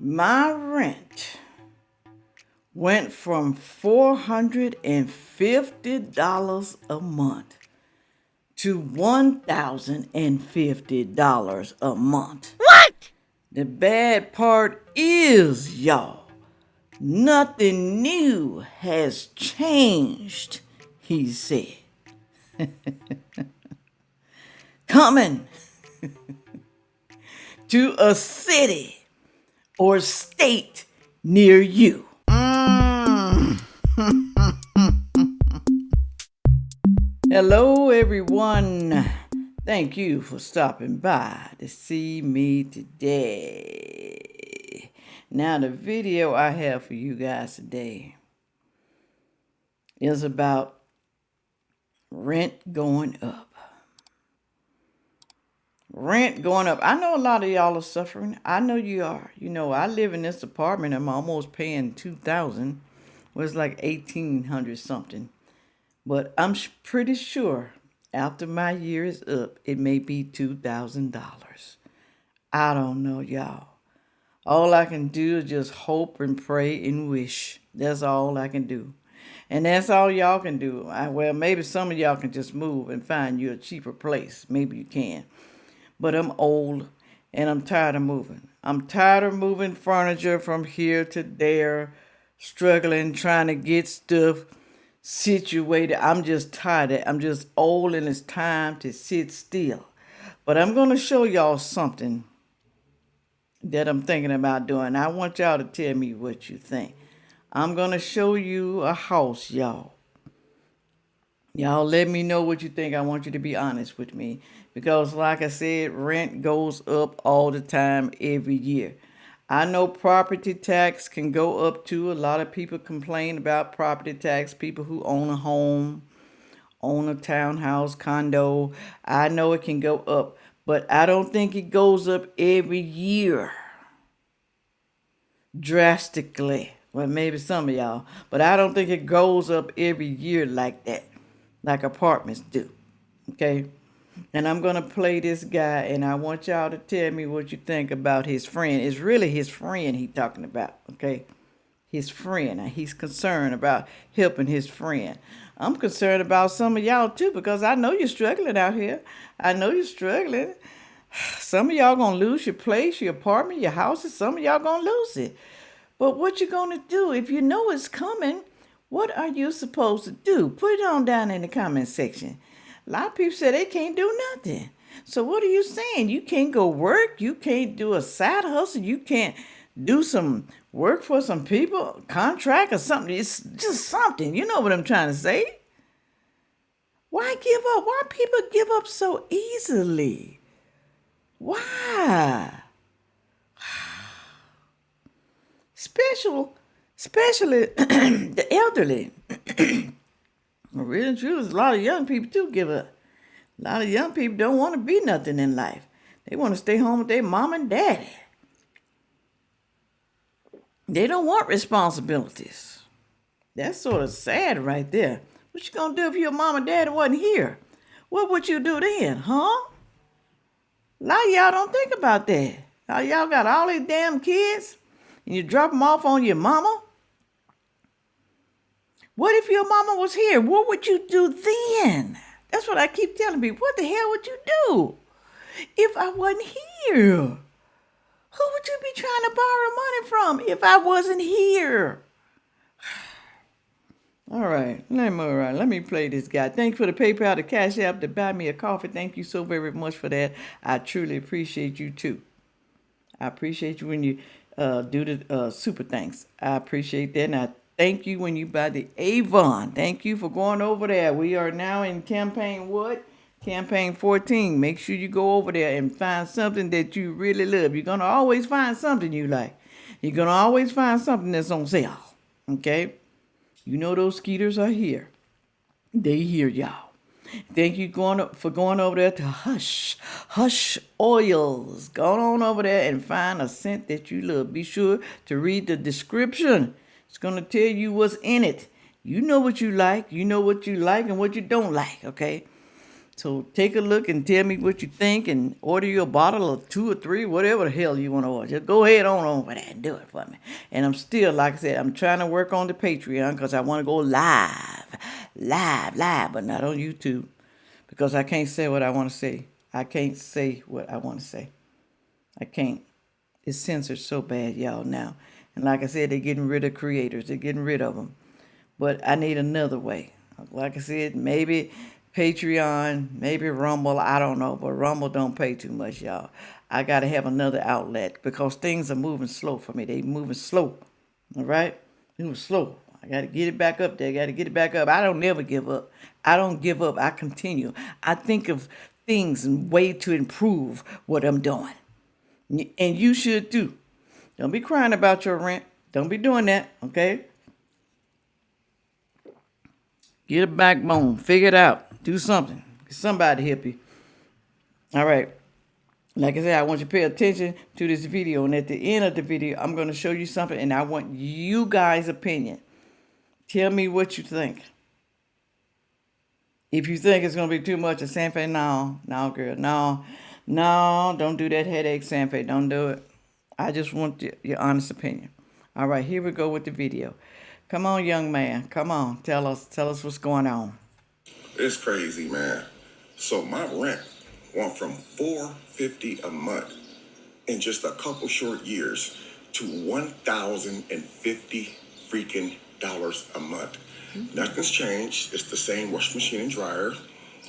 My rent went from $450 a month to $1,050 a month. What? The bad part is, y'all, nothing new has changed, he said. Coming to a city or state near you. Hello, everyone. Thank you for stopping by to see me today. Now, the video I have for you guys today is about rent going up. Rent going up. I know a lot of y'all are suffering. I know you are. You know, I live in this apartment. I'm almost paying $2,000. Well, it's like $1,800 something. But I'm pretty sure after my year is up, it may be $2,000. I don't know, y'all. All I can do is just hope and pray and wish. That's all I can do. And that's all y'all can do. Well, maybe some of y'all can just move and find you a cheaper place. Maybe you can. But I'm old and I'm tired of moving. I'm tired of moving furniture from here to there, struggling, trying to get stuff situated. I'm just tired. I'm just old and it's time to sit still. But I'm going to show y'all something that I'm thinking about doing. I want y'all to tell me what you think. I'm going to show you a house, y'all. Y'all let me know what you think. I want you to be honest with me. Because like I said, rent goes up all the time, every year. I know property tax can go up too. A lot of people complain about property tax. People who own a home, own a townhouse, condo. I know it can go up. But I don't think it goes up every year drastically. Well, maybe some of y'all. But I don't think it goes up every year like that, like apartments do. Okay? And I'm going to play this guy, and I want y'all to tell me what you think about his friend. It's really his friend he's talking about, okay? His friend. Now, he's concerned about helping his friend. I'm concerned about some of y'all, too, because I know you're struggling out here. I know you're struggling. Some of y'all going to lose your place, your apartment, your houses. Some of y'all going to lose it. But what you going to do if you know it's coming? What are you supposed to do? Put it on down in the comment section. A lot of people say they can't do nothing. So what are you saying? You can't go work? You can't do a side hustle? You can't do some work for some people, contract or something? It's just something. You know what I'm trying to say? Why give up? Why people give up so easily? Why? Especially the elderly. Really and true, a lot of young people too give up. A lot of young people don't want to be nothing in life. They want to stay home with their mom and daddy. They don't want responsibilities. That's sort of sad right there. What you gonna do if your mom and daddy wasn't here? What would you do then, huh? A lot of y'all don't think about that. Y'all got all these damn kids and you drop them off on your mama? What if your mama was here? What would you do then? That's what I keep telling people. What the hell would you do if I wasn't here? Who would you be trying to borrow money from if I wasn't here? All right, let me play this guy. Thanks for the PayPal, the Cash App to buy me a coffee. Thank you so very much for that. I truly appreciate you too. I appreciate you when you do the super thanks. I appreciate that. And I thank you when you buy the Avon. Thank you for going over there. We are now in campaign what? Campaign 14. Make sure you go over there and find something that you really love. You're going to always find something you like. You're going to always find something that's on sale. Okay? You know those skeeters are here. They here, y'all. Thank you for going over there to Hush Oils. Go on over there and find a scent that you love. Be sure to read the description. It's going to tell you what's in it. You know what you like. You know what you like and what you don't like, okay? So take a look and tell me what you think and order you a bottle of 2 or 3, whatever the hell you want to order. Just go ahead on over there and do it for me. And I'm still, like I said, I'm trying to work on the Patreon because I want to go live, but not on YouTube because I can't say what I want to say. I can't say what I want to say. I can't. It's censored so bad, y'all, now. And like I said, they're getting rid of creators. They're getting rid of them. But I need another way. Like I said, maybe Patreon, maybe Rumble, I don't know. But Rumble don't pay too much, y'all. I got to have another outlet because things are moving slow for me. They moving slow, all right? Moving slow. I got to get it back up there. Got to get it back up. I don't never give up. I don't give up. I continue. I think of things and way to improve what I'm doing. And you should too. Don't be crying about your rent. Don't be doing that, okay? Get a backbone. Figure it out. Do something. Get somebody to help you. All right. Like I said, I want you to pay attention to this video. And at the end of the video, I'm going to show you something. And I want you guys' opinion. Tell me what you think. If you think it's going to be too much of Sandfay, no, girl, no, don't do that headache, Sandfay. Don't do it. I just want your honest opinion. All right, here we go with the video. Come on, young man. Come on. Tell us what's going on. It's crazy, man. So my rent went from $450 a month in just a couple short years to $1,050 freaking dollars a month. Nothing's changed. It's the same washing machine and dryer.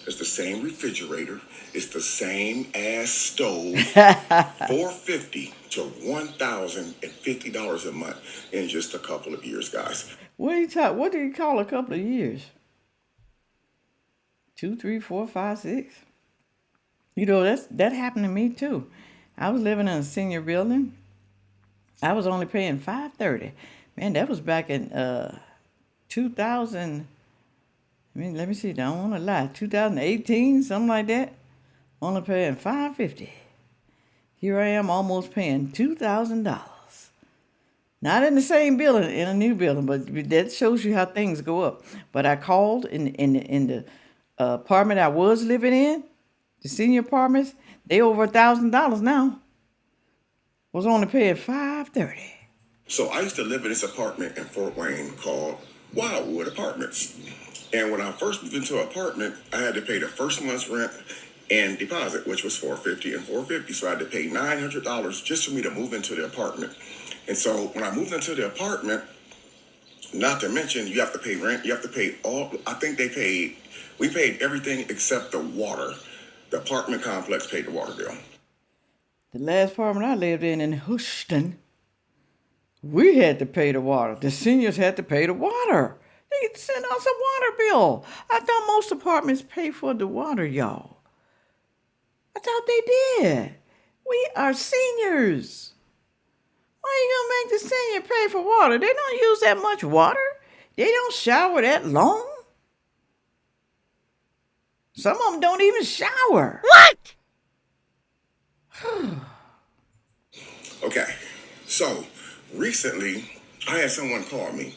It's the same refrigerator. It's the same ass stove. $450 to $1,050 a month in just a couple of years, guys. What do you call a couple of years? 2, 3, 4, 5, 6. You know, that happened to me too. I was living in a senior building. I was only paying $530. Man, that was back in 2000. I mean, let me see. I don't want to lie. 2018, something like that. Only paying $550. Here I am, almost paying $2,000. Not in the same building, in a new building, but that shows you how things go up. But I called in the apartment I was living in, the senior apartments. They over $1,000 now. Was only paying $530. So I used to live in this apartment in Fort Wayne called Wildwood Apartments. And when I first moved into an apartment, I had to pay the first month's rent and deposit, which was $450 and $450. So I had to pay $900 just for me to move into the apartment. And so when I moved into the apartment, not to mention, you have to pay rent. You have to pay we paid everything except the water. The apartment complex paid the water bill. The last apartment I lived in Houston, we had to pay the water. The seniors had to pay the water. They sent us a water bill. I thought most apartments pay for the water, y'all. I thought they did. We are seniors. Why are you going to make the senior pay for water? They don't use that much water. They don't shower that long. Some of them don't even shower. What? Okay, so recently I had someone call me,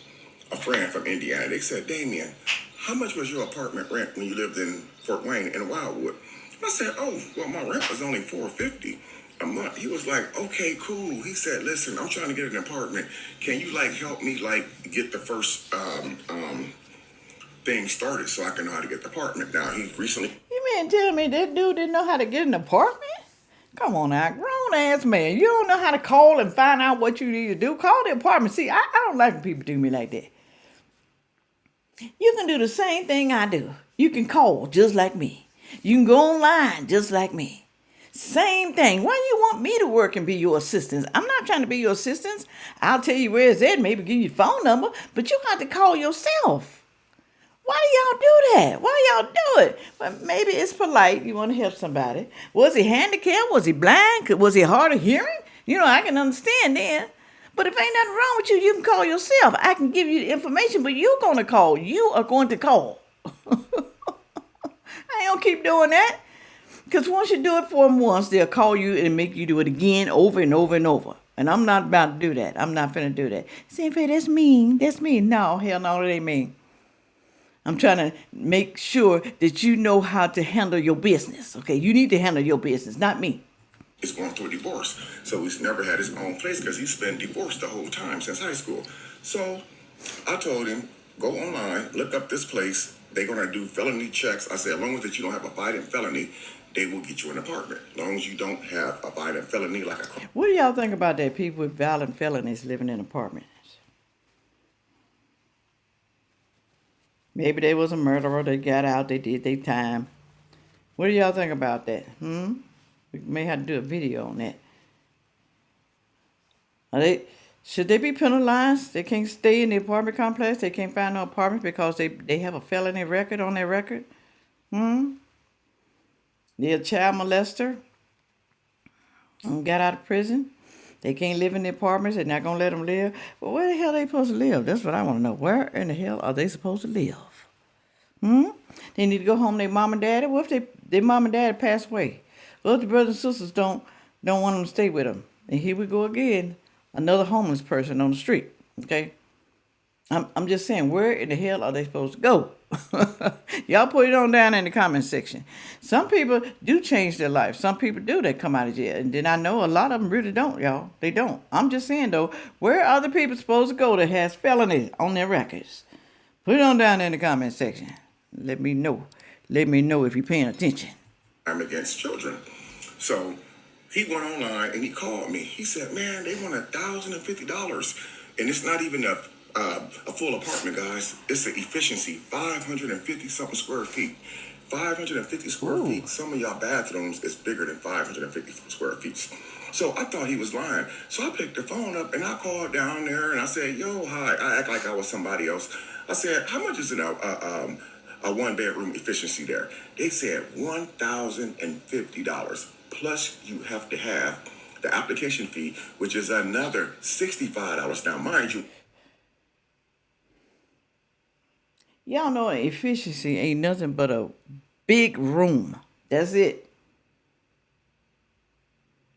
a friend from Indiana. They said, Damien, how much was your apartment rent when you lived in Fort Wayne in Wildwood? I said, oh, well, my rent was only $450 a month. He was like, okay, cool. He said, listen, I'm trying to get an apartment. Can you help me get the first thing started so I can know how to get the apartment? Now, he recently... You mean tell me that dude didn't know how to get an apartment? Come on now, grown-ass man. You don't know how to call and find out what you need to do? Call the apartment. See, I don't like when people do me like that. You can do the same thing I do. You can call just like me. You can go online just like me. Same thing. Why do you want me to work and be your assistant? I'm not trying to be your assistant. I'll tell you where it's at, maybe give you your phone number, but you have to call yourself. Why do y'all do that? Why y'all do it? But maybe it's polite. You want to help somebody. Was he handicapped? Was he blind? Was he hard of hearing? You know, I can understand then. But if ain't nothing wrong with you, you can call yourself. I can give you the information, but you're going to call. You are going to call. I ain't going to keep doing that. Because once you do it for them once, they'll call you and make you do it again over and over and over. And I'm not about to do that. I'm not finna do that. Sandfay, that's mean. That's mean. No, hell no, it ain't mean. I'm trying to make sure that you know how to handle your business. Okay, you need to handle your business, not me. He's going through a divorce. So he's never had his own place because he's been divorced the whole time since high school. So I told him, go online, look up this place. They're going to do felony checks. I said, as long as that you don't have a violent felony, they will get you an apartment. As long as you don't have a violent felony like a... What do y'all think about that? People with violent felonies living in apartments. Maybe they was a murderer. They got out. They did their time. What do y'all think about that? We may have to do a video on that. Should they be penalized? They can't stay in the apartment complex. They can't find no apartment because they have a felony record on their record. They're a child molester. Got out of prison. They can't live in the apartments. They're not going to let them live. But where the hell are they supposed to live? That's what I want to know. Where in the hell are they supposed to live? They need to go home to their mom and daddy. What if their mom and daddy pass away? What if the brothers and sisters don't want them to stay with them? And here we go again. Another homeless person on the street. Okay? I'm just saying, where in the hell are they supposed to go? Y'all put it on down in the comment section. Some people do change their life. Some people do. They come out of jail. And then I know a lot of them really don't, y'all. They don't. I'm just saying, though, where are the people supposed to go that has felonies on their records? Put it on down in the comment section. Let me know. Let me know if you're paying attention. I'm against children. So he went online and he called me. He said, man, they want $1,050. And it's not even a full apartment, guys. It's an efficiency, 550 something square feet. 550 square feet. Some of y'all bathrooms is bigger than 550 square feet. So I thought he was lying. So I picked the phone up and I called down there and I said, yo, hi. I act like I was somebody else. I said, how much is it a one bedroom efficiency there? They said $1,050. Plus you have to have the application fee, which is another $65. Now, mind you, y'all know efficiency ain't nothing but a big room. That's it.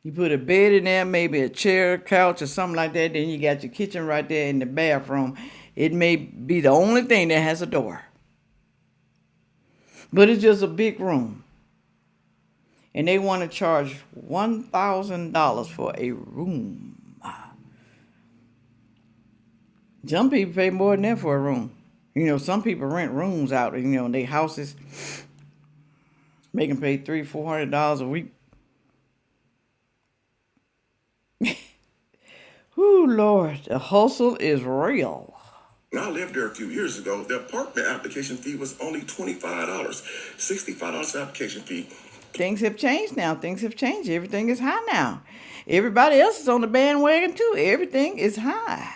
You put a bed in there, maybe a chair, couch, or something like that. Then you got your kitchen right there in the bathroom. It may be the only thing that has a door. But it's just a big room. And they want to charge $1,000 for a room. Some people pay more than that for a room. You know, some people rent rooms out, you know, in their houses. Make them pay $300-$400 a week. Whoo, Lord, the hustle is real. when I lived there a few years ago, the apartment application fee was only $25, $65 for application fee. Things have changed now. Things have changed. Everything is high now. Everybody else is on the bandwagon too. Everything is high.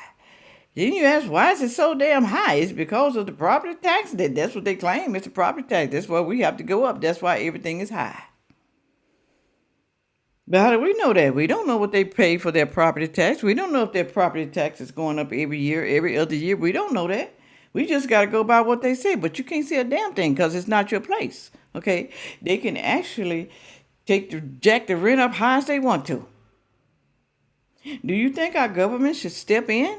Then you ask, why is it so damn high? It's because of the property tax. That's what they claim. It's a property tax. That's why we have to go up. That's why everything is high. But how do we know that? We don't know what they pay for their property tax. We don't know if their property tax is going up every year, every other year. We don't know that. We just got to go by what they say. But you can't see a damn thing because it's not your place. Okay? They can actually jack the rent up high as they want to. Do you think our government should step in?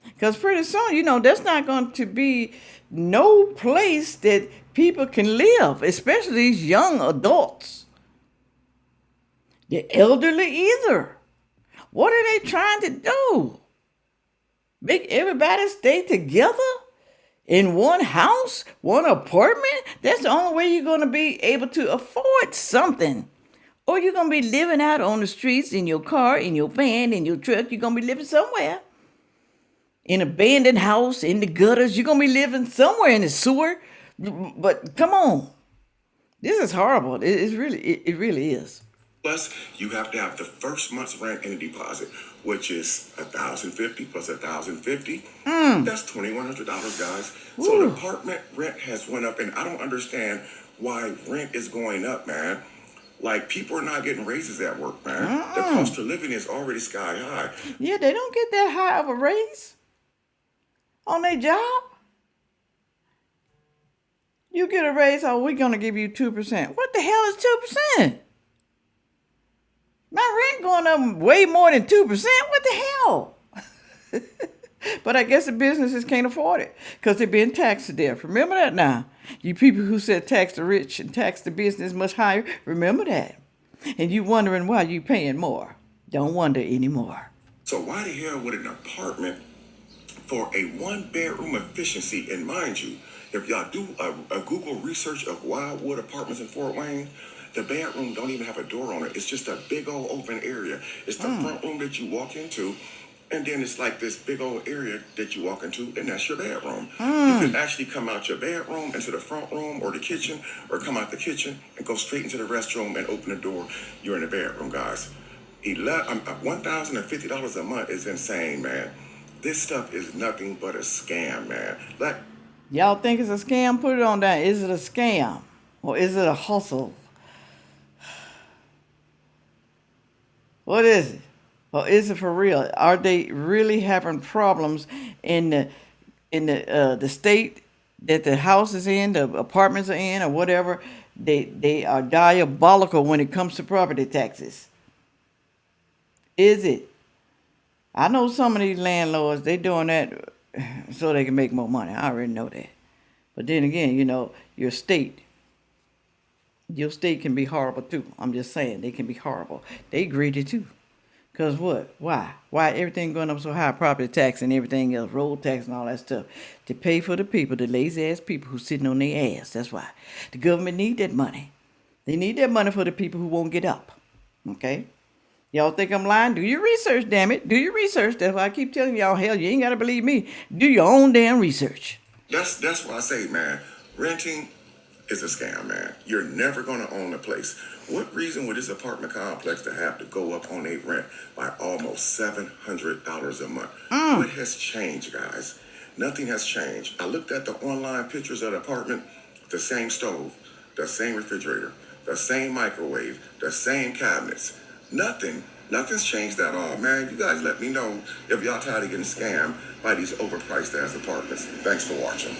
Because pretty soon, there's not going to be no place that people can live, especially these young adults. The elderly either. What are they trying to do? Make everybody stay together in one house, one apartment? That's the only way you're going to be able to afford something. Or you're going to be living out on the streets in your car, in your van, in your truck. You're going to be living somewhere. In an abandoned house, in the gutters. You're going to be living somewhere in the sewer. But come on. This is horrible. It really is. Plus, you have to have the first month's rent and a deposit, which is $1,050 plus $1,050. That's $2,100, guys. Ooh. So the apartment rent has went up, and I don't understand why rent is going up, man. Like, people are not getting raises at work, man. The cost of living is already sky high. Yeah, they don't get that high of a raise on their job. You get a raise, we're going to give you 2%. What the hell is 2%? My rent going up way more than 2%. What the hell? But I guess the businesses can't afford it because they're being taxed to death. Remember that now. You people who said tax the rich and tax the business much higher, remember that. And you wondering why you paying more. Don't wonder anymore. So why the hell would an apartment for a one bedroom efficiency, and mind you, if y'all do a Google research of Wildwood apartments in Fort Wayne, the bedroom don't even have a door on it. It's just a big old open area. It's the front room that you walk into, and then it's like this big old area that you walk into, and that's your bedroom. You can actually come out your bedroom into the front room or the kitchen, or come out the kitchen and go straight into the restroom and open the door. You're in the bedroom, guys. $1,050 a month is insane, man. This stuff is nothing but a scam, man. Like, Y'all think it's a scam? Put it on down. Is it a scam? Or is it a hustle? What is it? Or is it for real? Are they really having problems in the state that the house is in, the apartments are in, or whatever? They are diabolical when it comes to property taxes. Is it? I know some of these landlords, they doing that so they can make more money. I already know that. But then again, your state can be horrible too. I'm just saying, they can be horrible. They greedy too. Because what? Why? Why everything going up so high? Property tax and everything else, road tax and all that stuff. To pay for the people, the lazy ass people who's sitting on their ass. That's why. The government need that money. They need that money for the people who won't get up. Okay? Y'all think I'm lying? Do your research, damn it. Do your research. That's why I keep telling y'all, hell, you ain't got to believe me. Do your own damn research. that's why I say, man, renting is a scam, man. You're never going to own a place. What reason would this apartment complex to have to go up on a rent by almost $700 a month? What has changed, guys? Nothing has changed. I looked at the online pictures of the apartment, the same stove, the same refrigerator, the same microwave, the same cabinets. Nothing's changed at all. Man, you guys let me know if y'all tired of getting scammed by these overpriced ass apartments. Thanks for watching.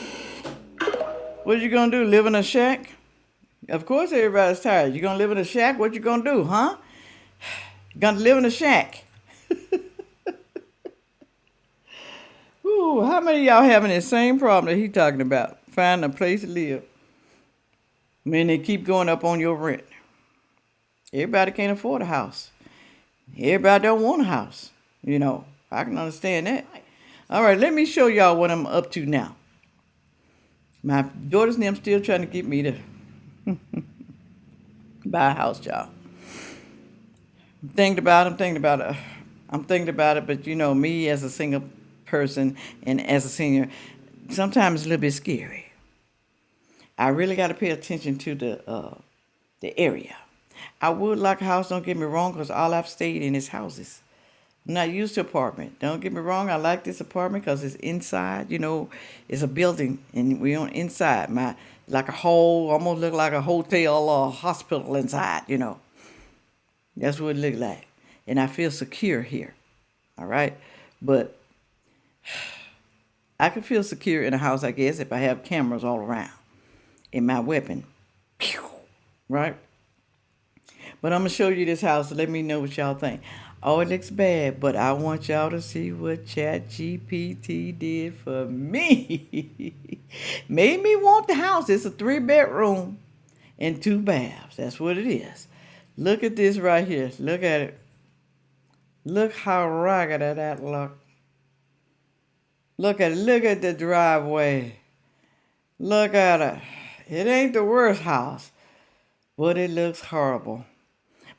What you gonna do? Live in a shack? Of course everybody's tired. You gonna live in a shack? What you gonna do, huh? You gonna live in a shack? Ooh, how many of y'all having the same problem that he talking about? Finding a place to live. Man, they keep going up on your rent. Everybody can't afford a house. Everybody don't want a house. I can understand that. All right, let me show y'all what I'm up to now. My daughters and them still trying to get me to buy a house, y'all. I'm thinking about it, but me as a single person and as a senior, sometimes it's a little bit scary. I really got to pay attention to the area. I would like a house, don't get me wrong, because all I've stayed in is houses. I'm not used to apartment. Don't get me wrong, I like this apartment because it's inside, it's a building and we're on inside. Like a whole, almost look like a hotel or a hospital inside, That's what it look like. And I feel secure here. All right? But I can feel secure in a house, I guess, if I have cameras all around. In my weapon. Right? But I'm going to show you this house. So let me know what y'all think. Oh, it looks bad, but I want y'all to see what ChatGPT did for me. Made me want the house. It's a 3-bedroom and 2 baths. That's what it is. Look at this right here. Look at it. Look how ragged that look. Look at it. Look at the driveway. Look at it. It ain't the worst house, but it looks horrible.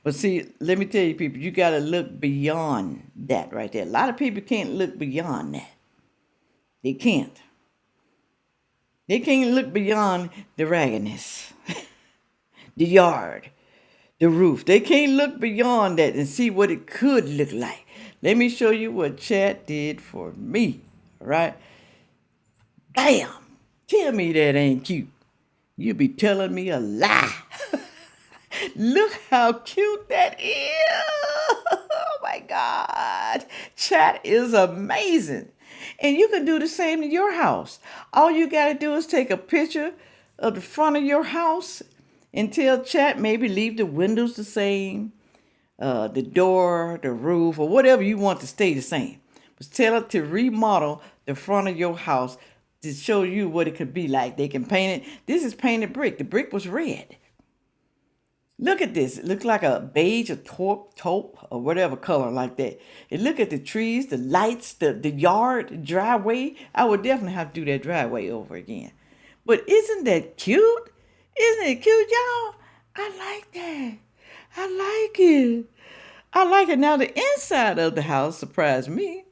But see, let me tell you, people, you got to look beyond that right there. A lot of people can't look beyond that. They can't. They can't look beyond the raggedness, the yard, the roof. They can't look beyond that and see what it could look like. Let me show you what Chat did for me, all right? Bam! Tell me that ain't cute. You be telling me a lie. Look how cute that is. Oh my God. Chat is amazing. And you can do the same to your house. All you got to do is take a picture of the front of your house and tell Chat maybe leave the windows the same, the door, the roof, or whatever you want to stay the same. was tell her to remodel the front of your house to show you what it could be like. They can paint it. This is painted brick. The brick was red. Look at this. It looks like a beige or taupe or whatever color like that. And look at the trees, the lights, the yard, the driveway. I would definitely have to do that driveway over again. But isn't that cute? Isn't it cute, y'all? I like that. I like it. I like it. Now, the inside of the house surprised me.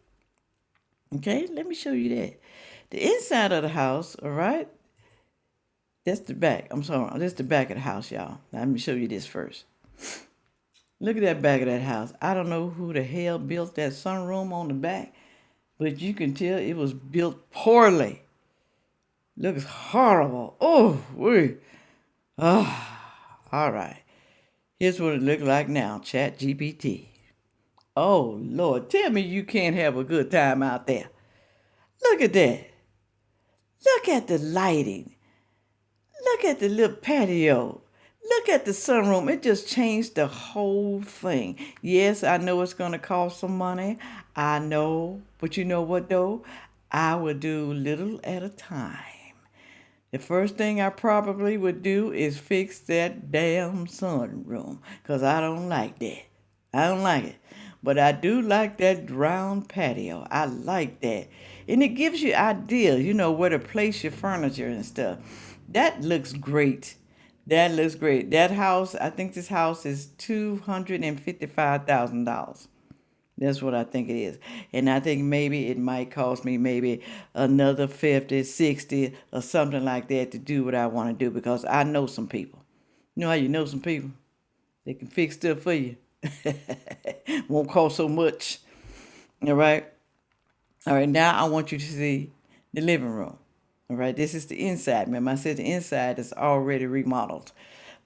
Okay, let me show you that. The inside of the house, all right? That's the back. I'm sorry. That's the back of the house, y'all. Now, let me show you this first. Look at that back of that house. I don't know who the hell built that sunroom on the back, but you can tell it was built poorly. Looks horrible. Oh, wait. All right. Here's what it looks like now, Chat GPT. Oh, Lord. Tell me you can't have a good time out there. Look at that. Look at the lighting. Look at the little patio. Look at the sunroom. It just changed the whole thing. Yes, I know it's going to cost some money. I know. But you know what, though? I would do little at a time. The first thing I probably would do is fix that damn sunroom, because I don't like that. I don't like it. But I do like that round patio. I like that. And it gives you ideas, where to place your furniture and stuff. That looks great. That looks great. That house, I think this house is $255,000. That's what I think it is. And I think maybe it might cost me maybe another 50, 60 or something like that to do what I want to do, because I know some people. You know how you know some people? They can fix stuff for you. Won't cost so much. All right. All right. Now I want you to see the living room. All right. This is the inside. Remember, I said the inside is already remodeled.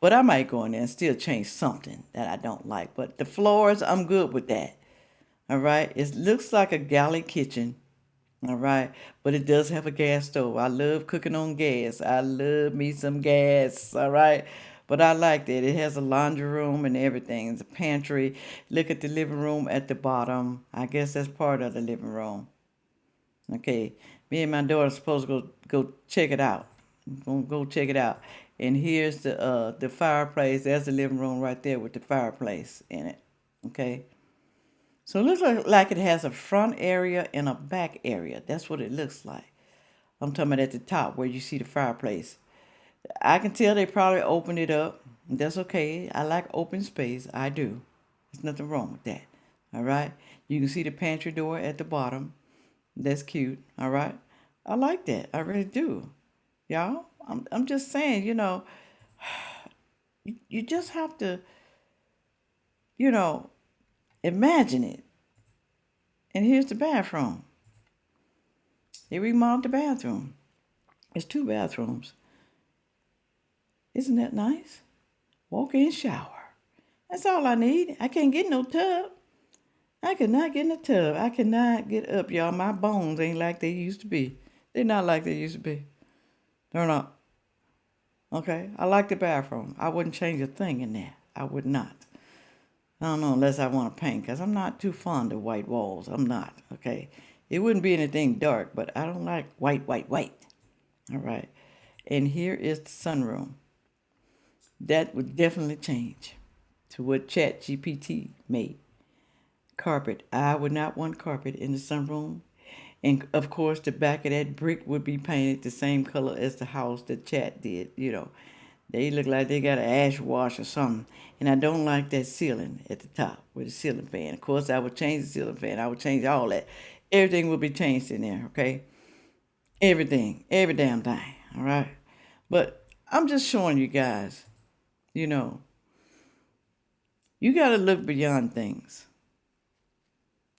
But I might go in there and still change something that I don't like. But the floors, I'm good with that. All right. It looks like a galley kitchen. All right. But it does have a gas stove. I love cooking on gas. I love me some gas. All right. But I like that. It has a laundry room and everything. It's a pantry. Look at the living room at the bottom. I guess that's part of the living room. Okay. Me and my daughter are supposed to go check it out. I'm gonna go check it out. And here's the fireplace. There's the living room right there with the fireplace in it. Okay. So it looks like it has a front area and a back area. That's what it looks like. I'm talking about at the top where you see the fireplace. I can tell they probably opened it up. That's okay. I like open space. I do. There's nothing wrong with that. All right. You can see the pantry door at the bottom. That's cute. All right. I like that. I really do. Y'all, I'm just saying, you just have to, imagine it. And here's the bathroom. They remodeled the bathroom. It's 2 bathrooms. Isn't that nice? Walk-in shower. That's all I need. I can't get no tub. I cannot get in the tub. I cannot get up, y'all. My bones ain't like they used to be. They're not like they used to be. They're not. Okay? I like the bathroom. I wouldn't change a thing in there. I would not. I don't know, unless I want to paint, because I'm not too fond of white walls. I'm not. Okay? It wouldn't be anything dark, but I don't like white. All right? And here is the sunroom. That would definitely change to what ChatGPT made. Carpet. I would not want carpet in the sunroom. And of course, the back of that brick would be painted the same color as the house that Chat did. They look like they got an ash wash or something. And I don't like that ceiling at the top with the ceiling fan. Of course, I would change the ceiling fan. I would change all that. Everything will be changed in there, okay? Everything. Every damn thing, all right? But I'm just showing you guys, you got to look beyond things.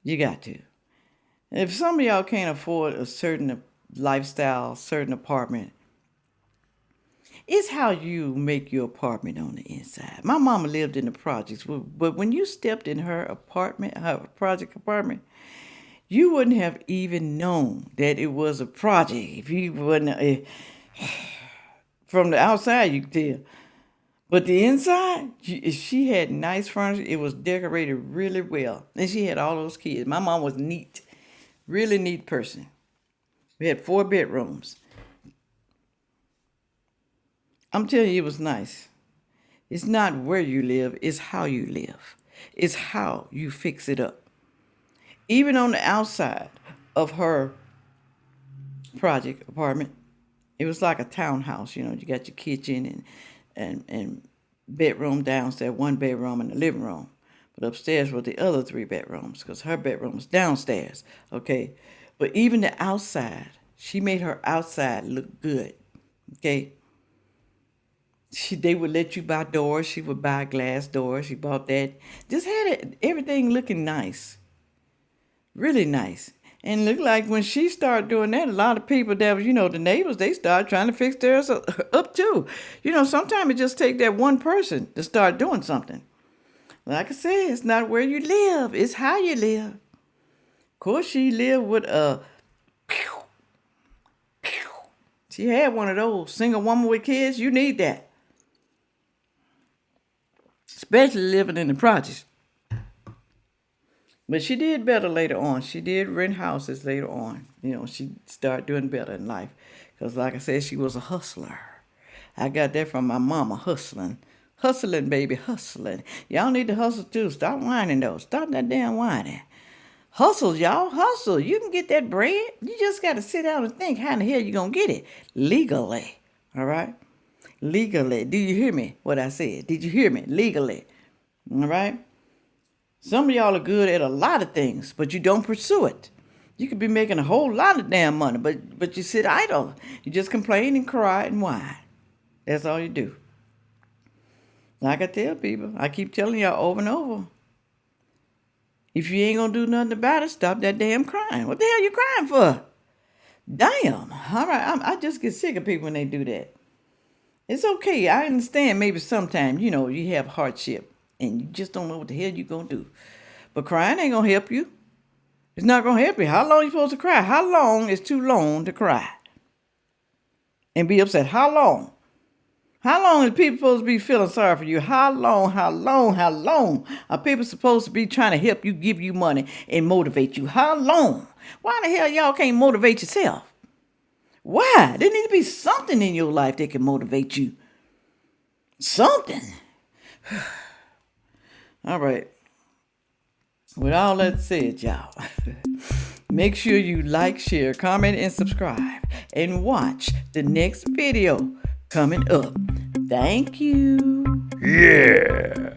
You got to. If some of y'all can't afford a certain lifestyle, certain apartment, it's how you make your apartment on the inside. My mama lived in the projects, but when you stepped in her apartment, her project apartment, you wouldn't have even known that it was a project if you wouldn't. From the outside, you could tell. But the inside, she had nice furniture. It was decorated really well. And she had all those kids. My mom was neat. Really neat person. We had 4 bedrooms. I'm telling you, it was nice. It's not where you live, it's how you live. It's how you fix it up. Even on the outside of her project apartment, it was like a townhouse. You got your kitchen and bedroom downstairs, 1 bedroom and a living room. But upstairs were the other 3 bedrooms because her bedroom was downstairs. Okay. But even the outside, she made her outside look good. Okay. They would let you buy doors. She would buy glass doors. She bought that. Just had everything looking nice. Really nice. And looked like when she started doing that, a lot of people that was, the neighbors, they started trying to fix theirs up too. Sometimes it just takes that one person to start doing something. Like I said, it's not where you live, it's how you live. Of course, she lived with she had one of those. Single woman with kids, you need that. Especially living in the projects. But she did better later on. She did rent houses later on. She started doing better in life. Because like I said, she was a hustler. I got that from my mama, hustling. Hustling, baby, hustling. Y'all need to hustle too. Stop whining though. Stop that damn whining. Hustle, y'all. Hustle. You can get that bread. You just got to sit down and think how in the hell you going to get it. Legally. All right? Legally. Do you hear me? What I said? Did you hear me? Legally. All right? Some of y'all are good at a lot of things, but you don't pursue it. You could be making a whole lot of damn money, but you sit idle. You just complain and cry and whine. That's all you do. Like I tell people, I keep telling y'all over and over. If you ain't gonna do nothing about it, stop that damn crying. What the hell you crying for? Damn. All right, I just get sick of people when they do that. It's okay. I understand maybe sometimes, you have hardship and you just don't know what the hell you gonna do. But crying ain't gonna help you. It's not gonna help you. How long you supposed to cry? How long is too long to cry and be upset? How long? How long are people supposed to be feeling sorry for you? How long are people supposed to be trying to help you, give you money, and motivate you? How long? Why the hell y'all can't motivate yourself? Why? There needs to be something in your life that can motivate you. Something. All right. With all that said, y'all, make sure you like, share, comment, and subscribe. And watch the next video coming up. Thank you. Yeah.